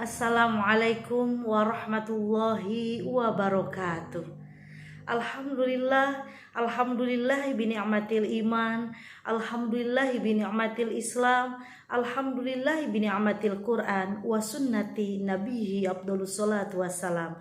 Assalamualaikum warahmatullahi wabarakatuh. Alhamdulillah bi ni'matil iman, alhamdulillah bi ni'matil Islam, alhamdulillah bi ni'matil Quran wa sunnati nabiyhi afdhalus salatu wassalam.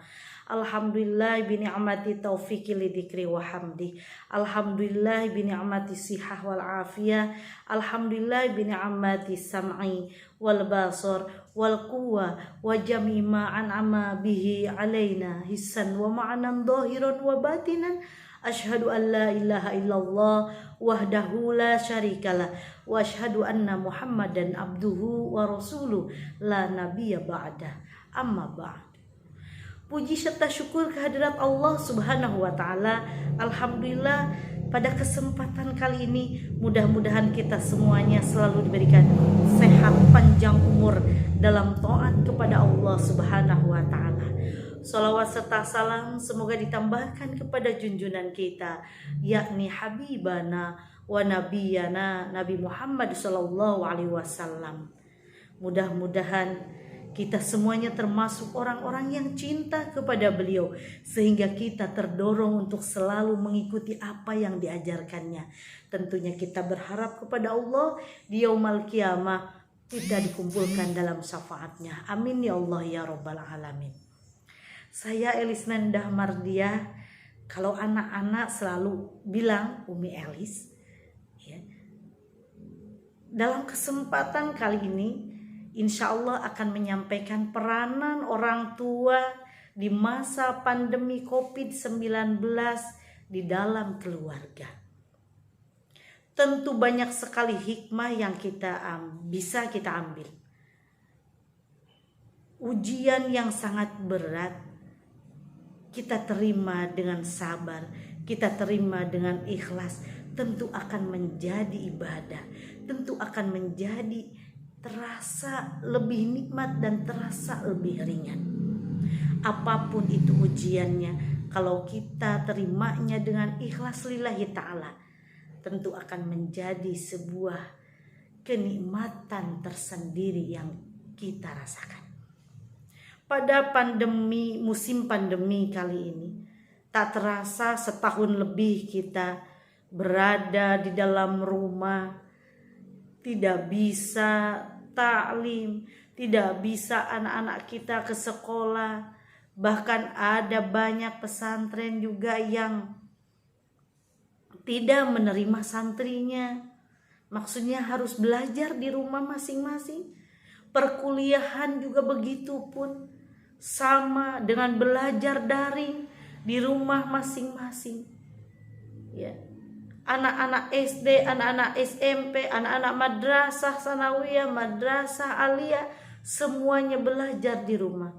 Alhamdulillah bi ni'mati taufiqi lidzikri wa hamdi. Alhamdulillah bi ni'mati sihah wal afiyah. Alhamdulillah bi ni'mati sam'i wal basar wal quwwa wa jami ma an'ama bihi alaina hissan wa ma'nan dhahiran wa batinan. Asyhadu an la ilaha illallah wahdahu la syarikalah wa asyhadu anna Muhammadan abduhu wa rasuluh la nabiyya ba'da. Amma ba'd. Puji serta syukur kehadirat Allah Subhanahu wa taala. Alhamdulillah, pada kesempatan kali ini mudah-mudahan kita semuanya selalu diberikan sehat, panjang umur dalam taat kepada Allah Subhanahu wa taala. Shalawat serta salam semoga ditambahkan kepada junjungan kita, yakni habibana wa nabiyana Nabi Muhammad sallallahu alaihi wasallam. Mudah-mudahan kita semuanya termasuk orang-orang yang cinta kepada beliau, sehingga kita terdorong untuk selalu mengikuti apa yang diajarkannya. Tentunya kita berharap kepada Allah di yaumul qiyamah kita dikumpulkan dalam syafaatnya. Amin ya Allah ya rabbal alamin. Saya Elis Nendah Mardiah. Kalau anak-anak selalu bilang Umi Elis ya. Dalam kesempatan kali ini insya Allah akan menyampaikan peranan orang tua di masa pandemi COVID-19 di dalam keluarga. Tentu banyak sekali hikmah yang bisa kita ambil. Ujian yang sangat berat kita terima dengan sabar, kita terima dengan ikhlas, tentu akan menjadi ibadah, tentu akan menjadi terasa lebih nikmat dan terasa lebih ringan. Apapun itu ujiannya, kalau kita terimanya dengan ikhlas lillahi ta'ala, tentu akan menjadi sebuah kenikmatan tersendiri yang kita rasakan. Pada musim pandemi kali ini, tak terasa setahun lebih kita berada di dalam rumah, tidak bisa taklim, tidak bisa anak-anak kita ke sekolah. Bahkan ada banyak pesantren juga yang tidak menerima santrinya. Maksudnya harus belajar di rumah masing-masing. Perkuliahan juga begitu pun, sama dengan belajar daring di rumah masing-masing. Ya. Anak-anak SD, anak-anak SMP, anak-anak madrasah sanawiyah, madrasah aliyah, semuanya belajar di rumah.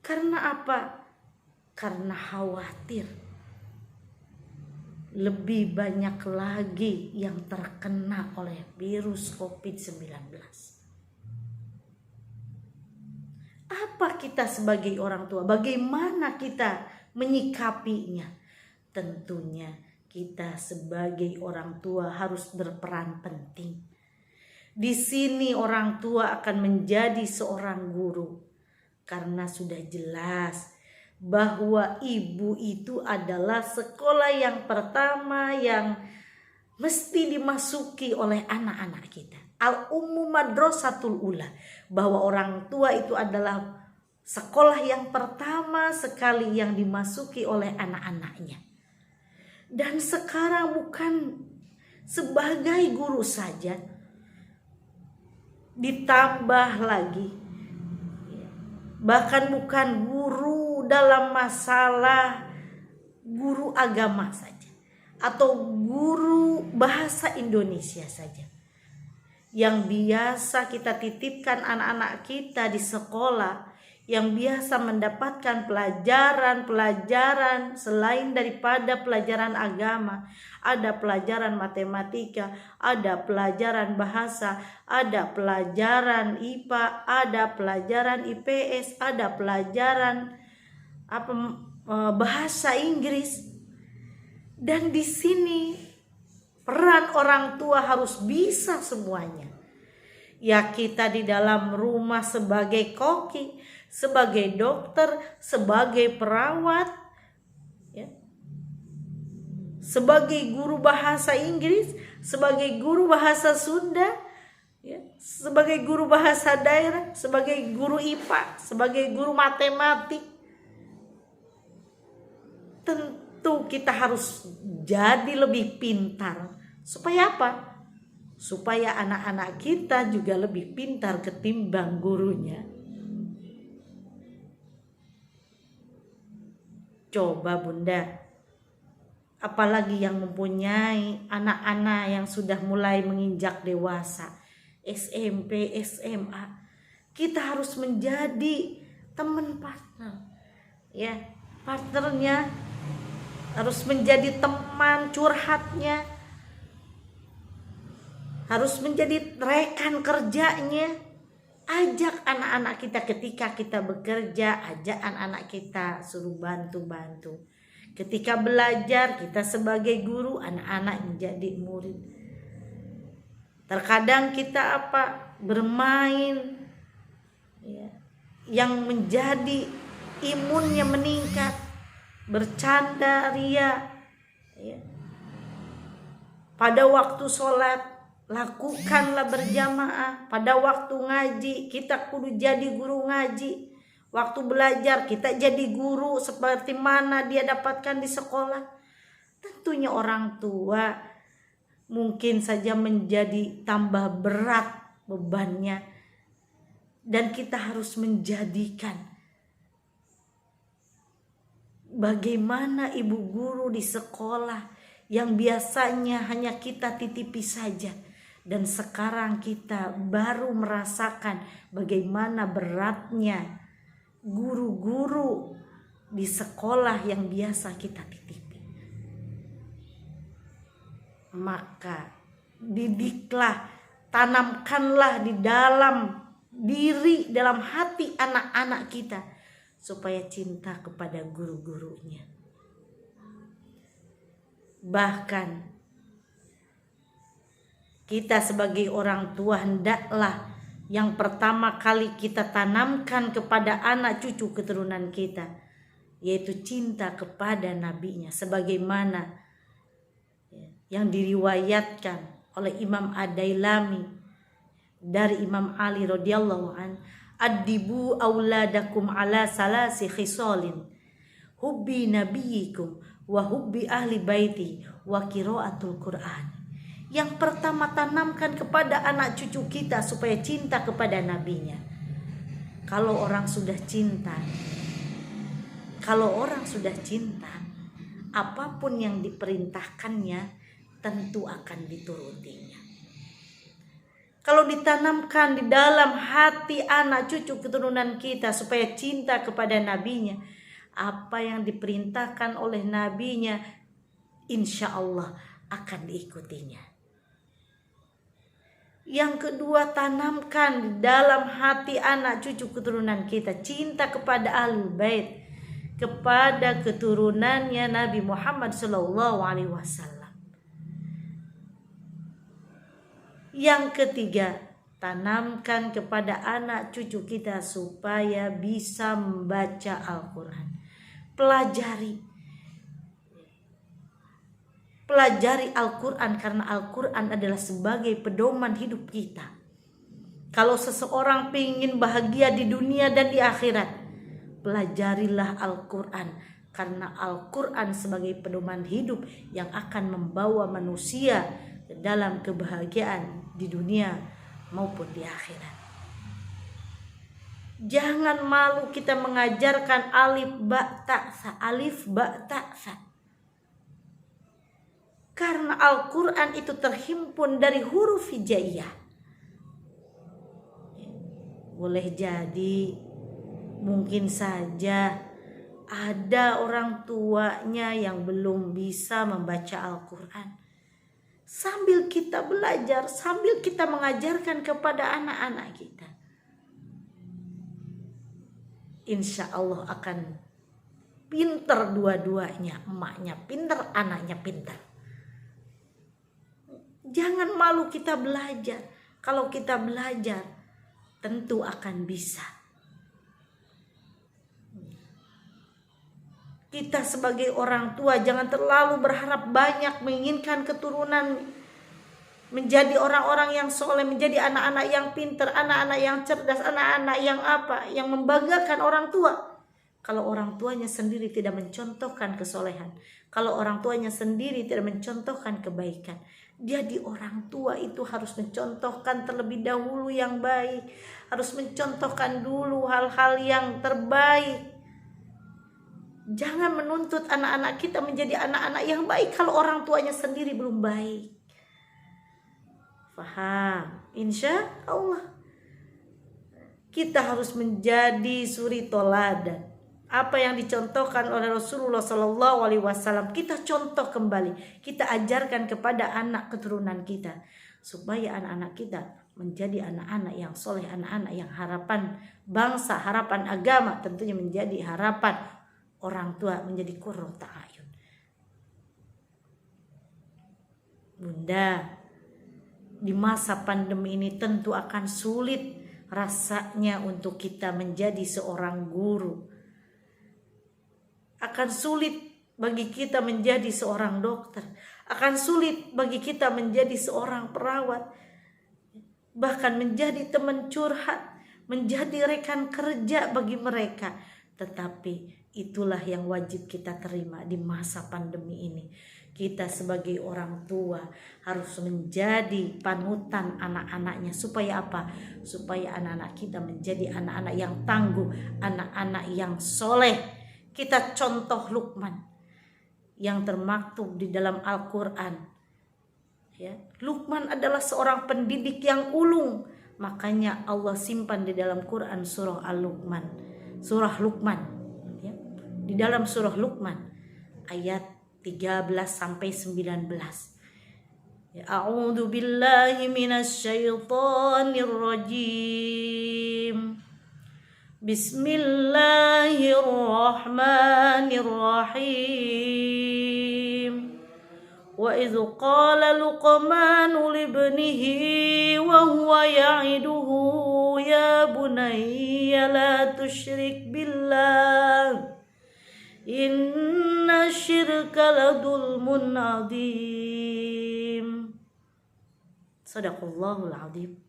Karena apa? Karena khawatir lebih banyak lagi yang terkena oleh virus COVID-19. Apa kita sebagai orang tua? Bagaimana kita menyikapinya? Tentunya kita sebagai orang tua harus berperan penting. Di sini orang tua akan menjadi seorang guru, karena sudah jelas bahwa ibu itu adalah sekolah yang pertama yang mesti dimasuki oleh anak-anak kita. Al-ummu madrasatul ula, bahwa orang tua itu adalah sekolah yang pertama sekali yang dimasuki oleh anak-anaknya. Dan sekarang bukan sebagai guru saja, ditambah lagi, bahkan bukan guru dalam masalah guru agama saja, atau guru bahasa Indonesia saja, yang biasa kita titipkan anak-anak kita di sekolah, yang biasa mendapatkan pelajaran selain daripada pelajaran agama. Ada pelajaran matematika, ada pelajaran bahasa, ada pelajaran IPA, ada pelajaran IPS, ada pelajaran bahasa Inggris. Dan di sini peran orang tua harus bisa semuanya. Ya kita di dalam rumah sebagai koki, sebagai dokter, sebagai perawat, ya, sebagai guru bahasa Inggris, sebagai guru bahasa Sunda, ya, sebagai guru bahasa daerah, sebagai guru IPA, sebagai guru matematik. Tentu kita harus jadi lebih pintar. Supaya apa? Supaya anak-anak kita juga lebih pintar ketimbang gurunya. Coba Bunda, apalagi yang mempunyai anak-anak yang sudah mulai menginjak dewasa, SMP, SMA, kita harus menjadi teman partner. Ya, partnernya harus menjadi teman curhatnya, harus menjadi rekan kerjanya. Ajak anak-anak kita ketika kita bekerja, ajak anak-anak kita, suruh bantu-bantu. Ketika belajar, kita sebagai guru, anak-anak menjadi murid. Terkadang kita bermain, ya, yang menjadi imunnya meningkat, bercanda ria, ya. Pada waktu sholat lakukanlah berjamaah. Pada waktu ngaji kita kudu jadi guru ngaji. Waktu belajar kita jadi guru seperti mana dia dapatkan di sekolah. Tentunya orang tua mungkin saja menjadi tambah berat bebannya, dan kita harus menjadikan bagaimana ibu guru di sekolah yang biasanya hanya kita titipi saja, dan sekarang kita baru merasakan bagaimana beratnya guru-guru di sekolah yang biasa kita titipi. Maka didiklah, tanamkanlah di dalam diri, dalam hati anak-anak kita supaya cinta kepada guru-gurunya. Bahkan kita sebagai orang tua hendaklah yang pertama kali kita tanamkan kepada anak cucu keturunan kita, yaitu cinta kepada nabinya, sebagaimana yang diriwayatkan oleh Imam Ad-Dailami dari Imam Ali radhiyallahu an, "Addibu auladakum ala salasi khisalin, hubbi nabiyikum wa hubbi ahli baiti wa qiraatul Qur'an." Yang pertama, tanamkan kepada anak cucu kita supaya cinta kepada nabinya. Kalau orang sudah cinta, apapun yang diperintahkannya tentu akan diturutinya. Kalau ditanamkan di dalam hati anak cucu keturunan kita supaya cinta kepada nabinya, apa yang diperintahkan oleh nabinya insya Allah akan diikutinya. Yang kedua, tanamkan di dalam hati anak cucu keturunan kita cinta kepada Ahlul Bait, kepada keturunannya Nabi Muhammad SAW. Yang ketiga, tanamkan kepada anak cucu kita supaya bisa membaca Al-Quran. Pelajari Al-Quran, karena Al-Quran adalah sebagai pedoman hidup kita. Kalau seseorang ingin bahagia di dunia dan di akhirat, pelajarilah Al-Quran, karena Al-Quran sebagai pedoman hidup yang akan membawa manusia ke dalam kebahagiaan di dunia maupun di akhirat. Jangan malu kita mengajarkan alif ba ta sa. Karena Al-Quran itu terhimpun dari huruf hijaiyah. Boleh jadi mungkin saja ada orang tuanya yang belum bisa membaca Al-Quran. Sambil kita belajar, sambil kita mengajarkan kepada anak-anak kita, insya Allah akan pinter dua-duanya. Emaknya pinter, anaknya pinter. Jangan malu kita belajar. Kalau kita belajar, tentu akan bisa. Kita sebagai orang tua jangan terlalu berharap banyak, menginginkan keturunan menjadi orang-orang yang soleh, menjadi anak-anak yang pintar, anak-anak yang cerdas, anak-anak yang membanggakan orang tua. Kalau orang tuanya sendiri tidak mencontohkan kesolehan, kalau orang tuanya sendiri tidak mencontohkan kebaikan, jadi orang tua itu harus mencontohkan terlebih dahulu yang baik, harus mencontohkan dulu hal-hal yang terbaik. Jangan menuntut anak-anak kita menjadi anak-anak yang baik kalau orang tuanya sendiri belum baik. Faham? Insya Allah. Kita harus menjadi suri toladan. Apa yang dicontohkan oleh Rasulullah SAW, kita contoh kembali, kita ajarkan kepada anak keturunan kita, supaya anak-anak kita menjadi anak-anak yang soleh, anak-anak yang harapan bangsa, harapan agama, tentunya menjadi harapan orang tua, menjadi qurrata a'yun. Bunda, di masa pandemi ini tentu akan sulit rasanya untuk kita menjadi seorang guru. Akan sulit bagi kita menjadi seorang dokter, akan sulit bagi kita menjadi seorang perawat, bahkan menjadi teman curhat, menjadi rekan kerja bagi mereka. Tetapi itulah yang wajib kita terima di masa pandemi ini. Kita sebagai orang tua harus menjadi panutan anak-anaknya. Supaya apa? Supaya anak-anak kita menjadi anak-anak yang tangguh, anak-anak yang soleh. Kita contoh Luqman yang termaktub di dalam Al-Quran. Ya, Luqman adalah seorang pendidik yang ulung. Makanya Allah simpan di dalam Quran surah Al-Luqman, surah Luqman. Ya, di dalam surah Luqman ayat 13 sampai 19. Ya, a'udzu billahi minasyaitonir rajim. Bismillahirrahmanirrahim. Wa idh qala Luqmanu libnihi wa huwa ya'iduhu ya bunayya la tusyrik billah inna syirka ladulmun adzim. Sadaqallahul adzim.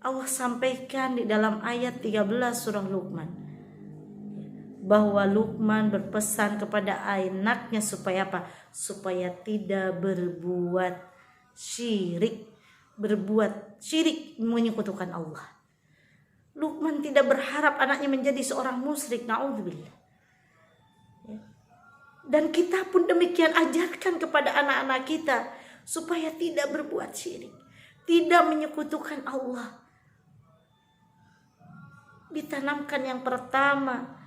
Allah sampaikan di dalam ayat 13 surah Luqman bahwa Luqman berpesan kepada anaknya supaya apa? Supaya tidak berbuat syirik, menyekutukan Allah. Luqman tidak berharap anaknya menjadi seorang musyrik, naudzubillah. Dan kita pun demikian, ajarkan kepada anak-anak kita supaya tidak berbuat syirik, tidak menyekutukan Allah. Ditanamkan yang pertama,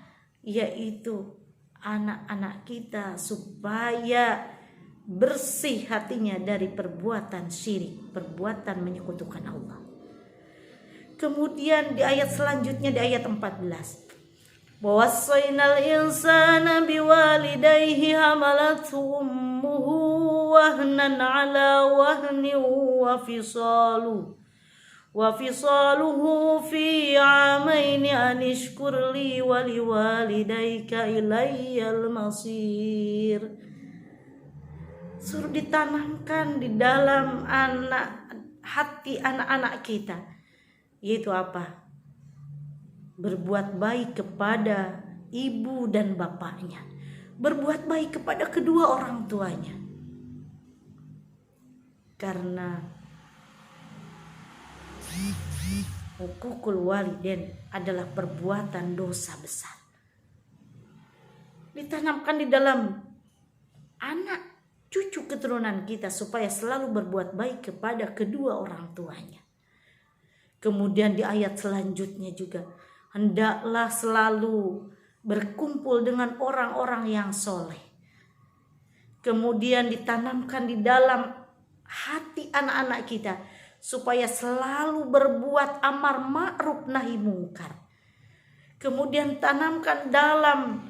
yaitu anak-anak kita supaya bersih hatinya dari perbuatan syirik, perbuatan menyekutukan Allah. Kemudian di ayat selanjutnya, di ayat 14, وَوَصَّيْنَا الْإِنْسَانَ بِوَالِدَيْهِ حَمَلَتْهُ أُمُّهُ وَهْنًا عَلَى وَهْنٍ وَفِصَالُهُ فِي عَامَيْنِ أَنِ اشْكُرْ لِي وَلِوَالِدَيْكَ إِلَيَّ الْمَصِيرُ. Suruh ditanamkan di dalam hati anak-anak kita, yaitu apa? Berbuat baik kepada ibu dan bapaknya, berbuat baik kepada kedua orang tuanya. Karena hukukul walidain adalah perbuatan dosa besar. Ditanamkan di dalam anak cucu keturunan kita supaya selalu berbuat baik kepada kedua orang tuanya. Kemudian di ayat selanjutnya juga, hendaklah selalu berkumpul dengan orang-orang yang soleh. Kemudian ditanamkan di dalam hati anak-anak kita supaya selalu berbuat amar ma'ruf nahi mungkar. Kemudian tanamkan dalam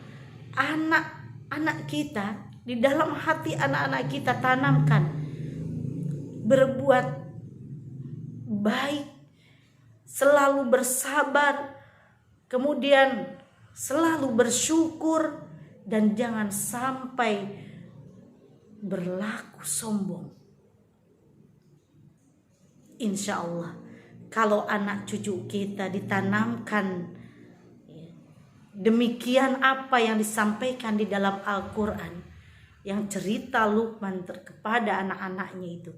anak-anak kita, di dalam hati anak-anak kita tanamkan berbuat baik, selalu bersabar, kemudian selalu bersyukur, dan jangan sampai berlaku sombong. Insya Allah, kalau anak cucu kita ditanamkan demikian apa yang disampaikan di dalam Al-Quran, yang cerita Luqman kepada anak-anaknya itu,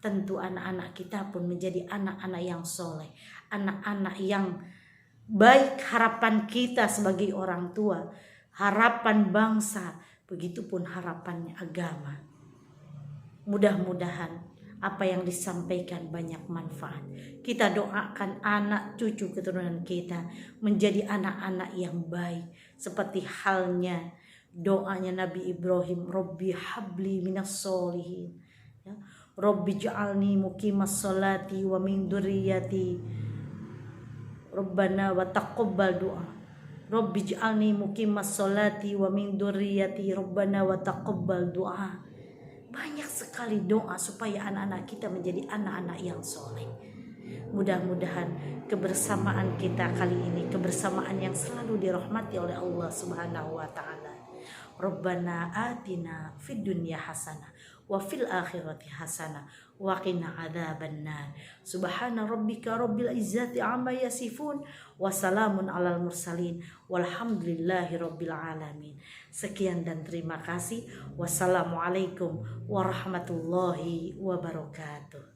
tentu anak-anak kita pun menjadi anak-anak yang soleh, anak-anak yang baik. Harapan kita sebagai orang tua, harapan bangsa, begitupun harapannya agama. Mudah-mudahan apa yang disampaikan banyak manfaat. Kita doakan anak cucu keturunan kita menjadi anak-anak yang baik, seperti halnya doanya Nabi Ibrahim, Rabbi habli minas solihin, ya. Rabbi ja'alni muqimas sholati wa min dzurriyyati Rabbana wa taqabbal du'a. Rabbi ja'alni muqimas sholati wa min dzurriyyati Rabbana wa taqabbal du'a. Banyak sekali doa supaya anak-anak kita menjadi anak-anak yang soleh. Mudah-mudahan kebersamaan kita kali ini kebersamaan yang selalu dirahmati oleh Allah Subhanahu wa taala. Rabbana atina fid dunya hasanah wa fil akhirati hasanah wa qina adzabannar. Subhana rabbika rabbil izzati amma yasifun wa salamun alal mursalin walhamdulillahi rabbil alamin. Sekian dan terima kasih. Wassalamualaikum warahmatullahi wabarakatuh.